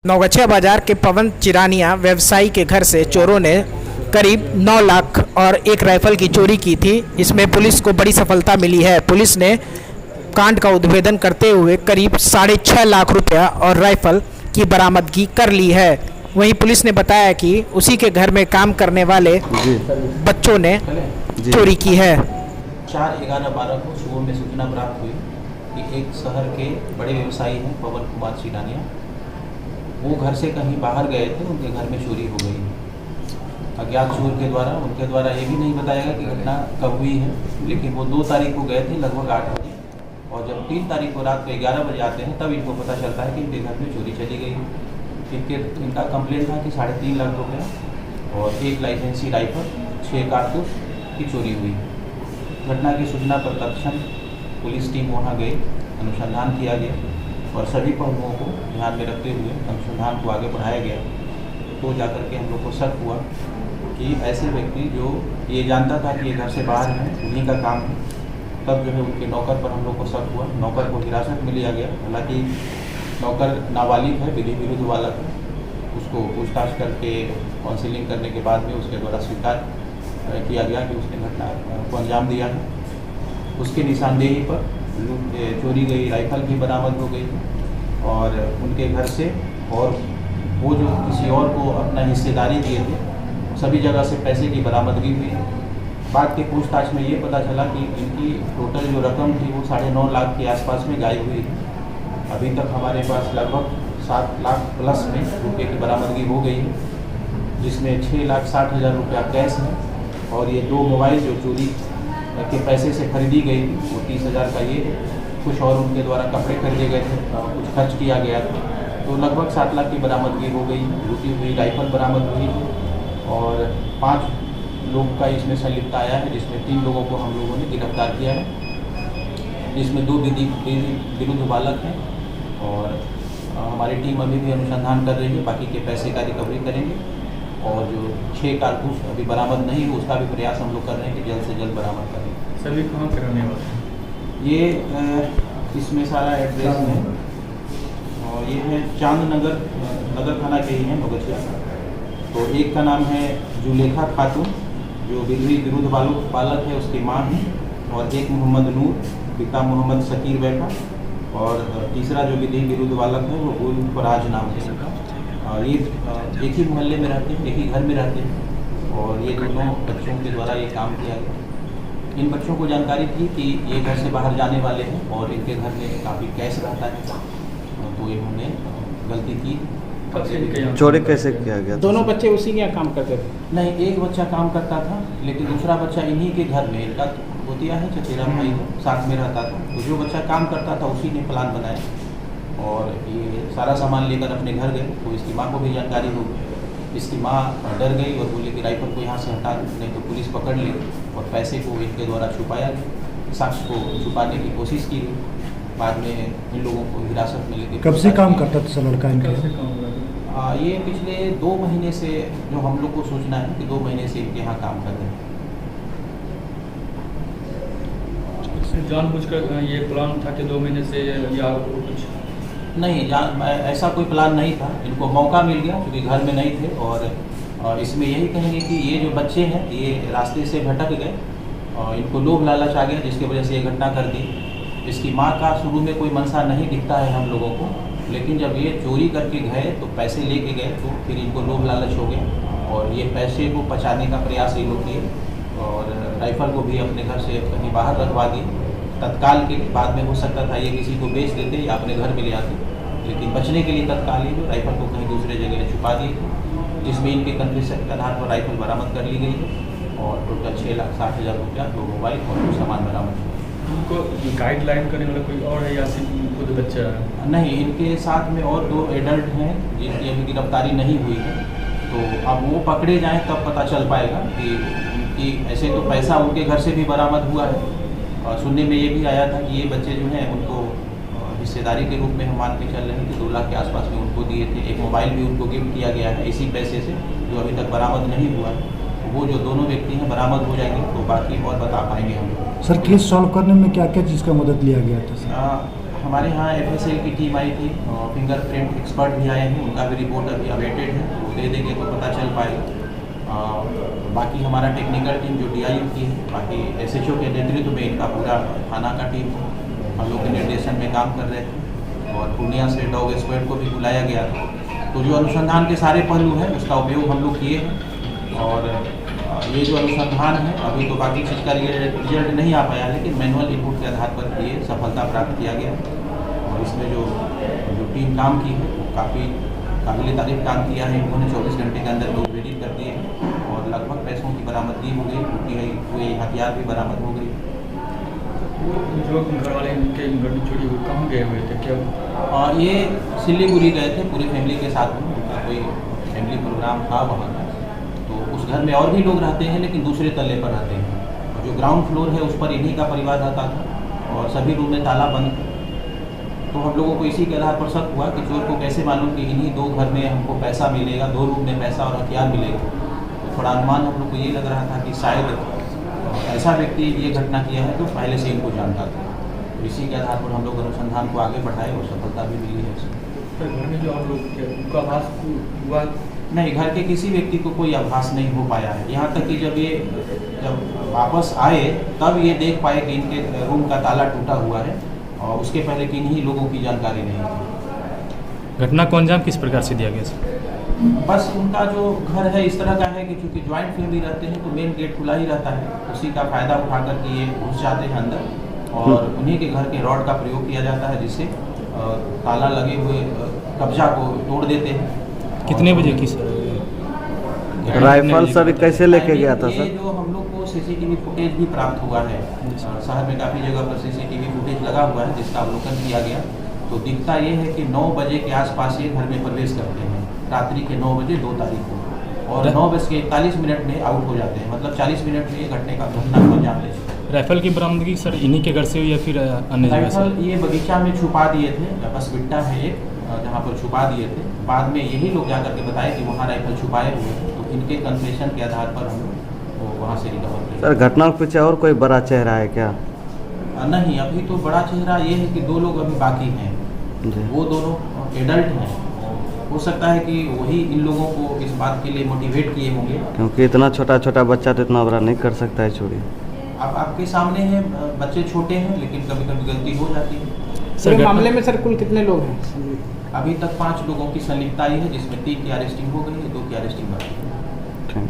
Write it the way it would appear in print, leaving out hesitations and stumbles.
नौगछिया बाजार के पवन चिरानिया व्यवसायी के घर से चोरों ने करीब 9 लाख और एक राइफल की चोरी की थी। इसमें पुलिस को बड़ी सफलता मिली है। पुलिस ने कांड का उद्भेदन करते हुए करीब 6.5 लाख रुपया और राइफल की बरामदगी कर ली है। वहीं पुलिस ने बताया कि उसी के घर में काम करने वाले बच्चों ने चोरी की है। 4/11/12 को सुबह में सूचना प्राप्त हुई कि एक शहर के बड़े व्यवसायी हैं पवन कुमार चिरानिया, वो घर से कहीं बाहर गए थे, उनके घर में चोरी हो गई। अज्ञात चोर के द्वारा उनके द्वारा ये भी नहीं बताया गया कि घटना कब हुई है, लेकिन वो 2 तारीख को गए थे लगभग 8 बजे, और जब 3 तारीख को रात को 11 बजे आते हैं तब इनको पता चलता है कि इनके घर में चोरी चली गई। इनका कंप्लेंट था कि 3.5 लाख रुपया और एक लाइसेंसी राइफल 6 कारतूस की चोरी हुई। घटना की सूचना पर तत्क्षण पुलिस टीम वहाँ गई, अनुसंधान किया गया और सभी पहलुओं को ध्यान में रखते हुए अनुसंधान को आगे बढ़ाया गया। तो जाकर के हम लोग को शक हुआ कि ऐसे व्यक्ति जो ये जानता था कि ये घर से बाहर हैं, उन्हीं का काम है। तब जो है उनके नौकर पर हम लोग को शक हुआ। नौकर को हिरासत में लिया गया। हालांकि नौकर नाबालिग है, विधि विरुद्ध बालक है। उसको पूछताछ करके काउंसिलिंग करने के बाद में उसके द्वारा स्वीकार किया गया कि उसने घटना को अंजाम दिया है। उसके निशानदेही पर चोरी गई राइफल भी बरामद हो गई और उनके घर से, और वो जो किसी और को अपना हिस्सेदारी दिए थे, सभी जगह से पैसे की बरामदगी हुई है। बाद के पूछताछ में ये पता चला कि इनकी टोटल जो रकम थी वो 9.5 लाख के आसपास में गायब हुई थी। अभी तक हमारे पास लगभग 7 लाख प्लस में रुपये की बरामदगी हो गई है, जिसमें 6,60,000 रुपया कैश है और ये 2 मोबाइल जो चोरी के पैसे से खरीदी गई थी वो 30,000 का ये है। कुछ और उनके द्वारा कपड़े खरीदे गए थे, कुछ खर्च किया गया था। तो लगभग 7 लाख की बरामदगी हो गई। लूटी हुई राइफल बरामद हुई और 5 लोग का इसमें संलिप्त आया है, जिसमें 3 लोगों को हम लोगों ने गिरफ्तार किया है, जिसमें 2 विधि विरुद्ध बालक हैं। और हमारी टीम अभी भी अनुसंधान कर रही है, बाकी के पैसे का रिकवरी करेंगे। और जो 6 कारतूस अभी बरामद नहीं हुए उसका भी प्रयास हम लोग कर रहे हैं कि जल्द से जल्द बरामद करें। सभी कहाँ के रहने वाले हैं? ये इसमें सारा एड्रेस है और ये है चांद नगर थाना के ही हैं नौगछिया। तो एक का नाम है जुलेखा खातून, जो विधि विरुद्ध बालक है, उसकी माँ है। और एक मोहम्मद नूर, पिता मोहम्मद शकीर बैठा। और तीसरा जो विधि विरुद्ध बालक है वो गुल फराज नाम है। और ये एक ही मोहल्ले में रहते हैं, एक ही घर में रहते हैं। और ये दोनों बच्चों के द्वारा ये काम किया गया। इन बच्चों को जानकारी थी कि ये घर से बाहर जाने वाले हैं और इनके घर में काफ़ी कैश रहता है, तो इन्होंने गलती की। चोरी कैसे किया गया? दोनों बच्चे उसी के यहाँ काम करते थे? नहीं, एक बच्चा काम करता था, लेकिन दूसरा बच्चा इन्हीं के घर में, इनका गोतिया है, चचेरा भाई है, साथ में रहता था। तो जो बच्चा काम करता था उसी ने प्लान बनाया और ये सारा सामान लेकर अपने घर गए। तो इसकी माँ को भी जानकारी हो गई। इसकी माँ डर गई और बोली कि राइफल को यहाँ से हटा दो, नहीं तो पुलिस पकड़ ले। और पैसे को इनके द्वारा छुपाया गया, साक्ष्य को छुपाने की कोशिश की गई। बाद में इन लोगों को हिरासत में लेकर। कब से काम करता था सर लड़का इनके? ये पिछले 2 महीने से, जो हम लोग को सूचना है कि 2 महीने से इनके यहाँ काम कर रहे हैं। जानबूझकर ये प्लान था कि 2 महीने से, या कुछ नहीं, ऐसा कोई प्लान नहीं था। इनको मौका मिल गया क्योंकि घर में नहीं थे। और इसमें यही कहेंगे कि ये जो बच्चे हैं ये रास्ते से भटक गए और इनको लोभ लालच आ गया, जिसकी वजह से ये घटना कर दी। इसकी माँ का शुरू में कोई मंशा नहीं दिखता है हम लोगों को, लेकिन जब ये चोरी करके गए तो पैसे लेके गए, तो फिर इनको लोभ लालच हो गया और ये पैसे को बचाने का प्रयास ये लोग किए और राइफल को भी अपने घर से कहीं बाहर रखवा दी तत्काल के लिए। बाद में हो सकता था ये किसी को बेच देते या अपने घर में ले आते, लेकिन बचने के लिए तत्काल ही जो राइफल को कहीं दूसरे जगह छुपा दिए थे, जिसमें इनके कन्फेशन के आधार पर राइफल बरामद कर ली गई है और टोटल 6,60,000 रुपया, 2 मोबाइल और कुछ सामान बरामद हुआ। उनको गाइडलाइन करने वाला कोई और है या सिर्फ खुद बच्चा है? नहीं, इनके साथ में और 2 एडल्ट हैं जिनकी अभी गिरफ्तारी नहीं हुई है। तो अब वो पकड़े जाएं तब पता चल पाएगा कि उनकी, ऐसे तो पैसा उनके घर से भी बरामद हुआ है। और सुनने में ये भी आया था कि ये बच्चे जो हैं उनको हिस्सेदारी के रूप में हम मान के चल रहे हैं कि 2 लाख के आसपास में उनको दिए थे। एक मोबाइल भी उनको गिफ्ट किया गया है इसी पैसे से, जो अभी तक बरामद नहीं हुआ है। वो जो दोनों व्यक्ति हैं बरामद हो जाएंगे तो बाकी और बता पाएंगे हम लोग। सर केस सॉल्व करने में क्या क्या चीज़ का मदद लिया गया था सर? हमारे यहाँ FSL की टीम आई थी, फिंगरप्रिंट एक्सपर्ट भी आए हैं, उनका भी रिपोर्ट अभी अवेटेड है, वो दे देंगे तो पता चल पाएगा। बाकी हमारा टेक्निकल टीम जो DIU की है, बाकी SHO के नेतृत्व में इनका पूरा थाना का टीम हम लोग के निर्देशन में काम कर रहे थे और पूर्णिया से डॉग स्क्वाड को भी बुलाया गया था। तो जो अनुसंधान के सारे पहलू हैं उसका उपयोग हम लोग किए हैं और ये जो अनुसंधान है अभी तो बाकी चीज़ का रिजल्ट नहीं आ पाया, लेकिन मैनुअल इनपुट के आधार पर ये सफलता प्राप्त किया गया और इसमें जो टीम काम की है वो काफ़ी काबिल तारीफ काम किया है। इन्होंने 24 घंटे के अंदर लोग वेडिंग कर दिए और लगभग पैसों की बरामदगी हो गई, टूटी हुई हथियार भी बरामद हो गई। जो घर वाले इनके घर में चोरी हुई कहाँ गए हुए थे क्या? और ये सिलीगुड़ी गए थे पूरी फैमिली के साथ में, उनका कोई फैमिली प्रोग्राम था वहाँ का। तो उस घर में और भी लोग रहते हैं लेकिन दूसरे तल्ले पर रहते हैं और जो ग्राउंड फ्लोर है उस पर इन्हीं का परिवार रहता था और सभी रूम में ताला बंद था। तो हम लोगों को इसी के आधार पर शक हुआ कि चोर को कैसे मालूम कि इन्हीं 2 घर में हमको पैसा मिलेगा, 2 रूम में पैसा और हथियार मिलेगा। तो थोड़ा अनुमान हम लोग को ये लग रहा था कि शायद ऐसा व्यक्ति ये घटना किया है तो पहले से इनको जानता था। तो इसी के आधार पर हम लोग अनुसंधान को आगे बढ़ाए और सफलता भी मिली है इसमें। घर में जो हम लोग उनका आभास हुआ नहीं, घर के किसी व्यक्ति को कोई आभास नहीं हो पाया है, यहाँ तक कि जब वापस आए तब ये देख पाए कि इनके रूम का ताला टूटा हुआ है और उसके पहले किन्हीं लोगों की जानकारी नहीं थी। घटना को अंजाम किस प्रकार से दिया गया सर? बस उनका जो घर है इस तरह का है कि चूँकि ज्वाइंट फैमिली रहते हैं तो मेन गेट खुला ही रहता है, उसी का फ़ायदा उठा करके ये घुस जाते हैं अंदर और उन्हीं के घर के रॉड का प्रयोग किया जाता है जिससे ताला लगे हुए कब्जा को तोड़ देते हैं। कितने बजे की सर? राइफल सर कैसे लेके गया था ये सर? जो हम लोग को CCTV फुटेज भी प्राप्त हुआ है, शहर में काफ़ी जगह पर CCTV फुटेज लगा हुआ है जिसका अवलोकन किया गया। तो दिखता ये है कि 9 बजे के आसपास ये घर में प्रवेश करते हैं, रात्रि के 9 बजे 2 तारीख को और 9:41 में आउट हो जाते हैं, मतलब 40 मिनट में ये घटना को अंजाम ले चुके हैं। राइफल की बरामदगी सर इन्हीं के घर से हुई या फिर अन्य जगह से? राइफल ये बगीचा में छुपा दिए थे, बस बिट्टा है एक जहाँ पर छुपा दिए थे, बाद में यही लोग जाकर के बताए कि वहाँ राइफल छुपाए हुए हैं। तो इनके कन्फेशन के आधार पर हम लोग वहाँ से रिकवर किए। सर घटना के पीछे और कोई बड़ा चेहरा है क्या? नहीं, अभी तो बड़ा चेहरा ये है कि 2 लोग अभी बाकी हैं, जी। वो दोनों एडल्ट हैं। हो सकता है कि वही इन लोगों को इस बात के लिए मोटिवेट किए होंगे। क्योंकि इतना छोटा बच्चा तो इतना बड़ा नहीं कर सकता है चोरी। अब आपके सामने है, बच्चे छोटे हैं लेकिन कभी कभी गलती हो जाती है। सर मामले में सर कुल कितने लोग हैं? अभी तक 5 लोगों की संलिप्तता आई है जिसमें 3 की अरेस्टिंग हो गई है, 2 की अरेस्टिंग बाकी है। ठीक।